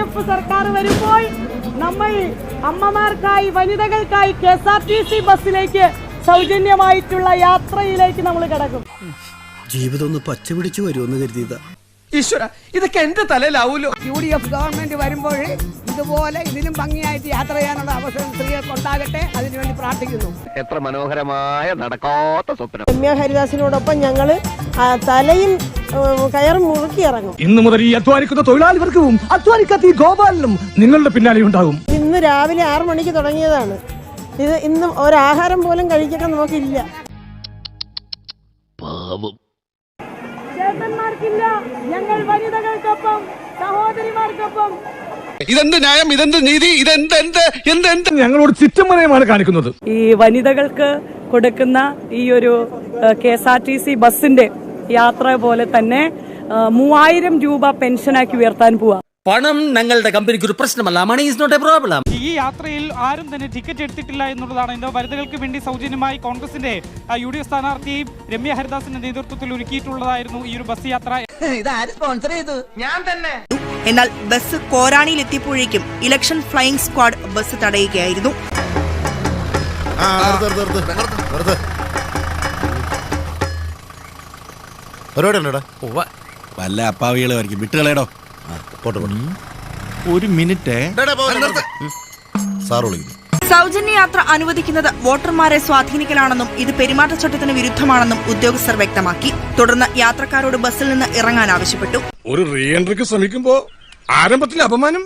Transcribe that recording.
UDF സർക്കാർ വരുമ്പോൾ നമ്മൾ അമ്മമാർക്കായി വനിതകൾക്കായി KSRTC ബസ്സിലേക്ക് സൗജന്യമായിട്ടുള്ള യാത്രയിലേക്ക് നമ്മൾ കടക്കും. ജീവിതം ഒന്ന് പച്ച പിടിച്ചു വരുമെന്ന് കരുതിയതാ. ഈശ്വര, ഇതൊക്കെ എന്റെ തലയിലാവൂലോ. UDF ഗവൺമെന്റ് വരുമ്പോൾ ഇതുപോലെ ഇതിലും ഭംഗിയായിട്ട് യാത്ര ചെയ്യാനുള്ള അവസരം സ്ത്രീകൾക്ക് ഉണ്ടാകട്ടെ, അതിനുവേണ്ടി പ്രാർത്ഥിക്കുന്നു. എത്ര മനോഹരമായ നടക്കാത്ത സ്വപ്നം. രമ്യ ഹരിദാസിനോടൊപ്പം ഞങ്ങള് തലയും കയറും മുറുക്കി ഇറങ്ങും. ഇന്നു മുതൽ ഈ അധ്വാനിക്കുന്ന തൊഴിലാളി വർഗവും അധ്വാനിക്കാത്ത ഈ ഗോപാലനും നിങ്ങളുടെ പിന്നാലെ ഉണ്ടാകും. ഇന്ന് രാവിലെ 6 മണിക്ക് തുടങ്ങിയതാണ്. ഇത് ഇന്ന് ഒരാഹാരം പോലും കഴിക്കാൻ നമുക്കില്ല. ചേട്ടന്മാർക്കില്ല, ഞങ്ങൾ വനിതകൾക്കൊപ്പം, സഹോദരിമാർക്കൊപ്പം. ഇതെന്ത് ന്യായം, ഇതെന്ത് നീതി, ഇതെന്ത് ഞങ്ങളോട് ചിറ്റമനയമാണ് കാണിക്കുന്നത്. ഈ വനിതകൾക്ക് കൊടുക്കുന്ന ഈ ഒരു KSRTC ബസിന്റെ യാത്ര പോലെ തന്നെ 3000 രൂപ പെൻഷനാക്കി ഉയർത്താൻ പോവാ. പണം ഞങ്ങളുടെ കമ്പനിക്ക് ഒരു പ്രശ്നമല്ല. Money is not a problem. ഈ യാത്രയിൽ ആരും തന്നെ ടിക്കറ്റ് എടുത്തിട്ടില്ല എന്നുള്ളതാണ് ഇന്ന് വനിതകൾക്ക് വേണ്ടി സൗജന്യമായി കോൺഗ്രസിന്റെ UDF സ്ഥാനാർത്ഥി രമ്യ ഹരിദാസിന്റെ നേതൃത്വത്തിൽ ഒരുക്കിയിട്ടുള്ളതായിരുന്നു ഈ ഒരു ബസ് യാത്ര. ഞാൻ തന്നെ. എന്നാൽ ബസ് കോരാണിയിലെത്തിയപ്പോഴേക്കും ഇലക്ഷൻ ഫ്ലൈയിംഗ് സ്ക്വാഡ് ബസ് തടയുകയായിരുന്നു. വല്ല അപ്പാവികളെ വിട്ടുകളേടോ. ഒരു മിനിറ്റ്. സൗജന്യ യാത്ര അനുവദിക്കുന്നത് വോട്ടർമാരെ സ്വാധീനിക്കലാണെന്നും ഇത് പെരുമാറ്റച്ചട്ടത്തിന് വിരുദ്ധമാണെന്നും ഉദ്യോഗസ്ഥർ വ്യക്തമാക്കി. തുടർന്ന് യാത്രക്കാരോട് ബസ്സിൽ നിന്ന് ഇറങ്ങാൻ ആവശ്യപ്പെട്ടു. ഒരു റീ എൻട്രിക്ക് ശ്രമിക്കുമ്പോ ആരംഭത്തിൽ അപമാനം.